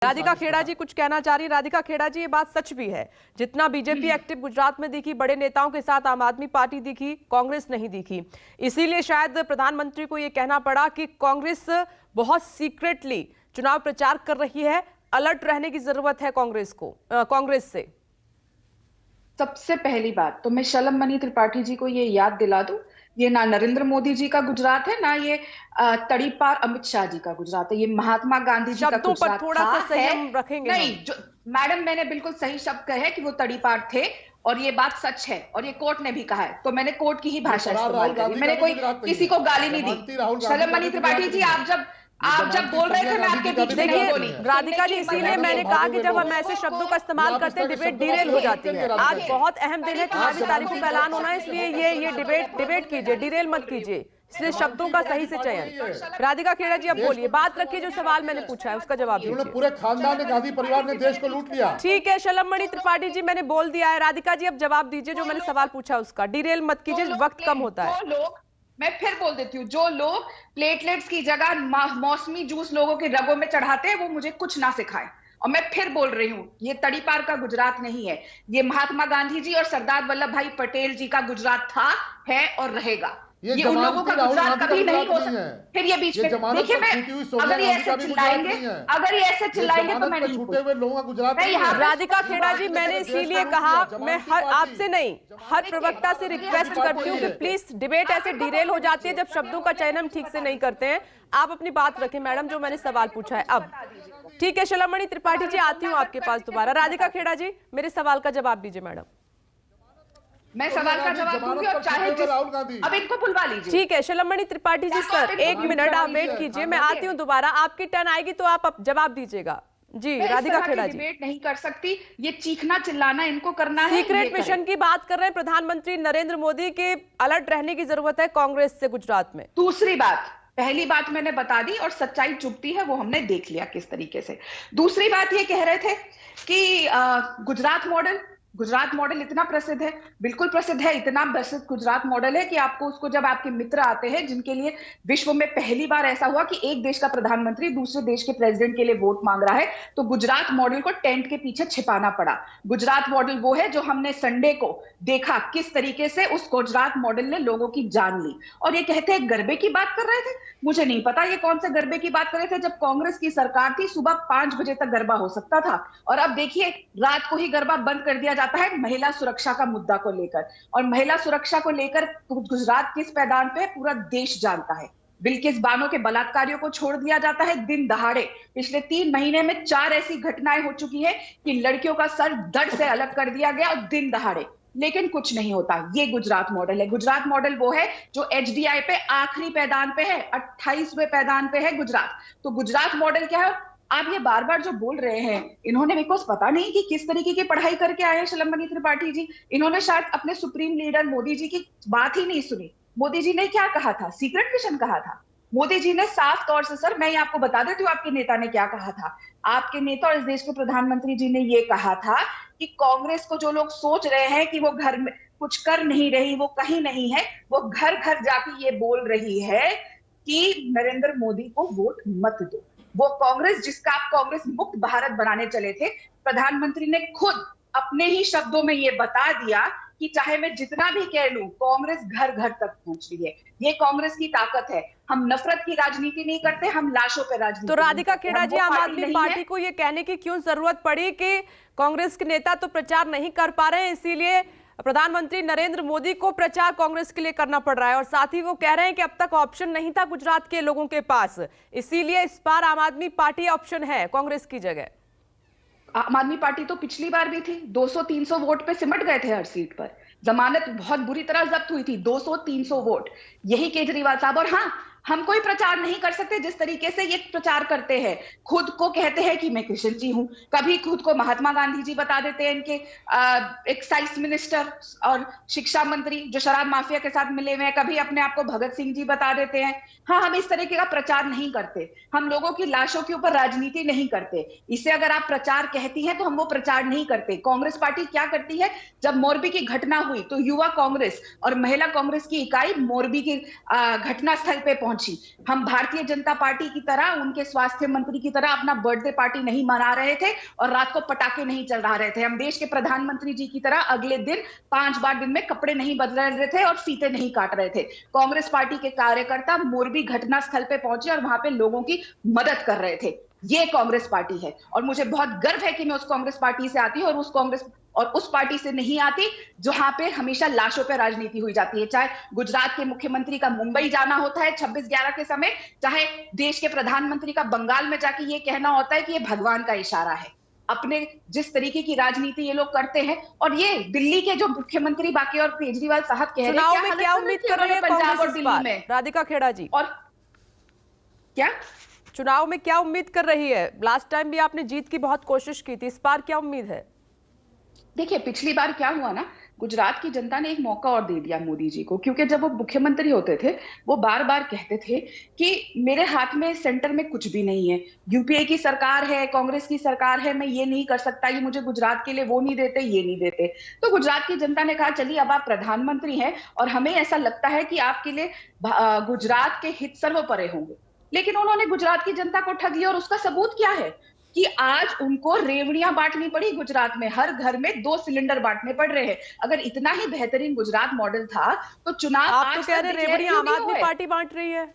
राधिका खेड़ा जी कुछ कहना चाह रही। राधिका खेड़ा जी, ये बात सच भी है, जितना बीजेपी एक्टिव गुजरात में दिखी, बड़े नेताओं के साथ आम आदमी पार्टी दिखी, कांग्रेस नहीं दिखी। इसीलिए शायद प्रधानमंत्री को ये कहना पड़ा कि कांग्रेस बहुत सीक्रेटली चुनाव प्रचार कर रही है, अलर्ट रहने की जरूरत है कांग्रेस से। सबसे पहली बात तो मैं शलममणि त्रिपाठी जी को ये याद दिला दूं, ये ना नरेंद्र मोदी जी का गुजरात है, ना ये तड़ीपार अमित शाह जी का गुजरात है, ये महात्मा गांधी जी का गुजरात थोड़ा सा संयम रखेंगे नहीं। जो मैडम, मैंने बिल्कुल सही शब्द कहे हैं कि वो तड़ीपार थे और ये बात सच है और ये कोर्ट ने भी कहा है, तो मैंने कोर्ट की ही भाषा इस्तेमाल करी, मैंने कोई किसी को गाली नहीं दी। शलममणि त्रिपाठी जी, आप जब बोल रहे थे मैं आपके बीच में नहीं बोली। राधिका जी, इसीलिए मैंने कहा कि जब हम ऐसे शब्दों का इस्तेमाल करते हैं डिबेट डिरेल हो जाती है। आज बहुत अहम दिन है, 24 तारीख को ऐलान होना है, इसलिए ये डिबेट कीजिए, डिरेल मत कीजिए, इसलिए शब्दों का सही से चयन। राधिका खेड़ा जी, अब बोलिए, बात रखिए, जो सवाल मैंने पूछा है उसका जवाब दीजिए। पूरे खानदान ने, गांधी परिवार ने देश को लूट लिया। ठीक है शलममणि त्रिपाठी जी, मैंने बोल दिया है। राधिका जी, अब जवाब दीजिए जो मैंने सवाल पूछा उसका, डिरेल मत कीजिए, वक्त कम होता है। मैं फिर बोल देती हूँ, जो लोग प्लेटलेट्स की जगह मौसमी जूस लोगों के रगों में चढ़ाते हैं, वो मुझे कुछ ना सिखाएं। और मैं फिर बोल रही हूँ, ये तड़ीपार का गुजरात नहीं है, ये महात्मा गांधी जी और सरदार वल्लभ भाई पटेल जी का गुजरात था, है और रहेगा। ये उन लोगों का गुजरात कभी नहीं हो सकता। फिर ये बीच में देखिए, मैं अगर ये ऐसे चिल्लाएंगे तो मैं नहीं छूटे हुए लोगों का गुजरात। राधिका खेड़ा जी, मैंने इसीलिए कहा, मैं आपसे नहीं, हर प्रवक्ता से रिक्वेस्ट करती हूँ कि प्लीज, डिबेट ऐसे डिरेल हो जाती है जब शब्दों का चयन हम ठीक से नहीं करते हैं। आप अपनी बात रखें मैडम, जो मैंने सवाल पूछा है। अब ठीक है शलममणि त्रिपाठी जी, आती हूँ आपके पास दोबारा। राधिका खेड़ा जी, मेरे सवाल का जवाब दीजिए मैडम। मैं सवाल का जवाब दूंगी और चाहे अब इनको बुलवा लीजिए। ठीक है शलममणि त्रिपाठी जी, सर 1 मिनट आप वेट कीजिए, मैं आती हूँ दोबारा, आपकी टर्न आएगी तो आप जवाब दीजिएगा जी। राधिका खेड़ा जी, डिबेट नहीं कर सकती, ये चीखना चिल्लाना इनको करना है। सीक्रेट मिशन की बात कर रहे हैं प्रधानमंत्री नरेंद्र मोदी के, अलर्ट रहने की जरूरत है कांग्रेस से गुजरात में। दूसरी बात, पहली बात मैंने बता दी और सच्चाई चुभती है, वो हमने देख लिया किस तरीके से। दूसरी बात ये कह रहे थे कि गुजरात मॉडल इतना प्रसिद्ध है, बिल्कुल प्रसिद्ध है, इतना प्रसिद्ध गुजरात मॉडल है कि आपको उसको, जब आपके मित्र आते हैं जिनके लिए विश्व में पहली बार ऐसा हुआ कि एक देश का प्रधानमंत्री दूसरे देश के प्रेसिडेंट के लिए वोट मांग रहा है, तो गुजरात मॉडल को टेंट के पीछे छिपाना पड़ा। गुजरात मॉडल वो है जो हमने संडे को देखा किस तरीके से उस गुजरात मॉडल ने लोगों की जान ली। और ये कहते हैं गरबे की बात कर रहे थे, मुझे नहीं पता ये कौन से गरबे की बात कर रहे थे। जब कांग्रेस की सरकार थी, सुबह 5 बजे तक गरबा हो सकता था, और अब देखिए रात को ही गरबा बंद कर दिया जाता है महिला सुरक्षा का मुद्दा को लेकर। और महिला सुरक्षा को लेकर गुजरात किस पैदान पे पूरा देश जानता है। बिल्किस बानो के बलात्कारियों को छोड़ दिया जाता है दिन दहाड़े। पिछले 3 महीने में 4 ऐसी घटनाएं हो चुकी है कि लड़कियों का सर धड़ से अलग कर दिया गया, और दिन दहाड़े, लेकिन कुछ नहीं होता। ये गुजरात मॉडल है। गुजरात मॉडल वो है जो एचडीआई पे आखिरी पैदान पे है, 28वें पैदान पे है गुजरात। तो गुजरात मॉडल क्या है? आप ये बार बार जो बोल रहे हैं, इन्होंने मेरे को पता नहीं कि किस तरीके की पढ़ाई करके आए हैं शलममणि त्रिपाठी जी। इन्होंने शायद अपने सुप्रीम लीडर मोदी जी की बात ही नहीं सुनी। मोदी जी ने क्या कहा था? सीक्रेट मिशन कहा था। मोदी जी ने साफ तौर से, सर मैं आपको बता देती हूँ आपके नेता ने क्या कहा था। आपके नेता और इस देश के प्रधानमंत्री जी ने ये कहा था कि कांग्रेस को जो लोग सोच रहे हैं कि वो घर में कुछ कर नहीं रही, वो कहीं नहीं है, वो घर घर जाके ये बोल रही है कि नरेंद्र मोदी को वोट मत दो। वो कांग्रेस जिसका आप कांग्रेस मुक्त भारत बनाने चले थे, प्रधानमंत्री ने खुद अपने ही शब्दों में ये बता दिया कि चाहे मैं जितना भी कह लूं, कांग्रेस घर घर तक पहुंच रही है। ये कांग्रेस की ताकत है। हम नफरत की राजनीति नहीं करते, हम लाशों पे राजनीति। तो राधिका खेड़ा जी, आम आदमी पार्टी को ये कहने की क्यों जरूरत पड़ी कि कांग्रेस के नेता तो प्रचार नहीं कर पा रहे हैं, इसीलिए प्रधानमंत्री नरेंद्र मोदी को प्रचार कांग्रेस के लिए करना पड़ रहा है? और साथ ही वो कह रहे हैं कि अब तक ऑप्शन नहीं था गुजरात के लोगों के पास, इसीलिए इस बार आम आदमी पार्टी ऑप्शन है कांग्रेस की जगह। आम आदमी पार्टी तो पिछली बार भी थी, 200-300 वोट पे सिमट गए थे हर सीट पर। जमानत बहुत बुरी तरह जब्त हुई थी, 200-300 वोट, यही केजरीवाल साहब। और हाँ, हम कोई प्रचार नहीं कर सकते जिस तरीके से ये प्रचार करते हैं। खुद को कहते हैं कि मैं कृष्ण जी हूं, कभी खुद को महात्मा गांधी जी बता देते हैं, इनके एक्साइज मिनिस्टर और शिक्षा मंत्री जो शराब माफिया के साथ मिले हुए हैं, कभी अपने आप को भगत सिंह जी बता देते हैं। हाँ, हम इस तरीके का प्रचार नहीं करते, हम लोगों की लाशों के ऊपर राजनीति नहीं करते। इसे अगर आप प्रचार कहती हैं तो हम वो प्रचार नहीं करते। कांग्रेस पार्टी क्या करती है, जब मोरबी की घटना हुई तो युवा कांग्रेस और महिला कांग्रेस की इकाई मोरबी की घटना स्थल पे पहुंची। हम भारतीय जनता पार्टी की तरह, उनके स्वास्थ्य मंत्री की तरह अपना बर्थडे पार्टी नहीं मना रहे थे और रात को पटाखे नहीं चला रहे थे। हम देश के प्रधानमंत्री जी की तरह अगले दिन 5 बार दिन में कपड़े नहीं बदल रहे थे और फीते नहीं काट रहे थे। कांग्रेस पार्टी के कार्यकर्ता मोरबी घटनास्थल पे पहुंचे और वहां पे लोगों की मदद कर रहे थे। ये कांग्रेस पार्टी है और मुझे बहुत गर्व है कि मैं उस कांग्रेस पार्टी से आती हूं और उस पार्टी से नहीं आती जहां पे हमेशा लाशों पे राजनीति हुई जाती है। चाहे गुजरात के मुख्यमंत्री का मुंबई जाना होता है 26/11 के समय, चाहे देश के प्रधानमंत्री का बंगाल में जाके ये कहना होता है कि ये भगवान का इशारा है। अपने जिस तरीके की राजनीति ये लोग करते हैं, और ये दिल्ली के जो मुख्यमंत्री बाकी और केजरीवाल साहब कह रहे हैं, चुनाव में क्या उम्मीद कर रही है पंजाब और कांग्रेस इस दिल्ली बार? में, राधिका खेड़ा जी, और क्या चुनाव में क्या उम्मीद कर रही है? लास्ट टाइम भी आपने जीत की बहुत कोशिश की थी, इस बार क्या उम्मीद है? देखिए, पिछली बार क्या हुआ ना, गुजरात की जनता ने एक मौका और दे दिया मोदी जी को, क्योंकि जब वो मुख्यमंत्री होते थे वो बार बार कहते थे कि मेरे हाथ में सेंटर में कुछ भी नहीं है, यूपीए की सरकार है, कांग्रेस की सरकार है, मैं ये नहीं कर सकता, ये मुझे गुजरात के लिए वो नहीं देते, ये नहीं देते। तो गुजरात की जनता ने कहा चलिए अब आप प्रधानमंत्री हैं और हमें ऐसा लगता है कि आपके लिए गुजरात के हित सर्वोपरि होंगे। लेकिन उन्होंने गुजरात की जनता को ठग लिया और उसका सबूत क्या है कि आज उनको रेवड़ियां बांटनी पड़ी। गुजरात में हर घर में 2 सिलेंडर बांटने पड़ रहे हैं। अगर इतना ही बेहतरीन गुजरात मॉडल था तो चुनाव आप तो कह रहे रेवड़ियां आम आदमी पार्टी बांट रही है।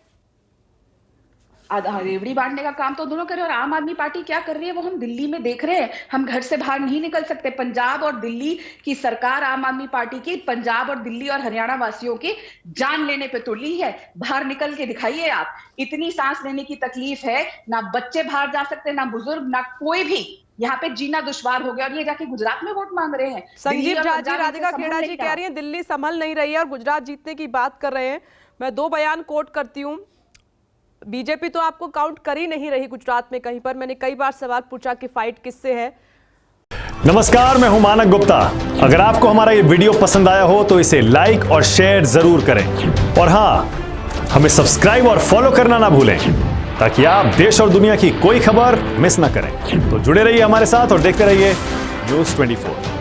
रेवड़ी बांटने का काम तो दोनों कर रहे हैं और आम आदमी पार्टी क्या कर रही है वो हम दिल्ली में देख रहे हैं। हम घर से बाहर नहीं निकल सकते। पंजाब और दिल्ली की सरकार आम आदमी पार्टी की पंजाब और दिल्ली और हरियाणा वासियों की जान लेने पे तुली है। बाहर निकल के दिखाइए आप। इतनी सांस लेने की तकलीफ है, ना बच्चे बाहर जा सकते, ना बुजुर्ग, ना कोई भी। यहाँ पे जीना दुश्वार हो गया और ये जाके गुजरात में वोट मांग रहे हैं। संजीव झा जी, राधिका खेड़ा जी कह रही है दिल्ली संभल नहीं रही है और गुजरात जीतने की बात कर रहे हैं। मैं 2 बयान कोट करती हूँ। बीजेपी तो आपको काउंट कर ही नहीं रही गुजरात में कहीं पर। मैंने कई बार सवाल पूछा कि फाइट किससे है। नमस्कार, मैं हूं मानक गुप्ता। अगर आपको हमारा ये वीडियो पसंद आया हो तो इसे लाइक और शेयर जरूर करें और हां, हमें सब्सक्राइब और फॉलो करना ना भूलें ताकि आप देश और दुनिया की कोई खबर मिस ना करें। तो जुड़े रहिए हमारे साथ और देखते रहिए न्यूज़ 24।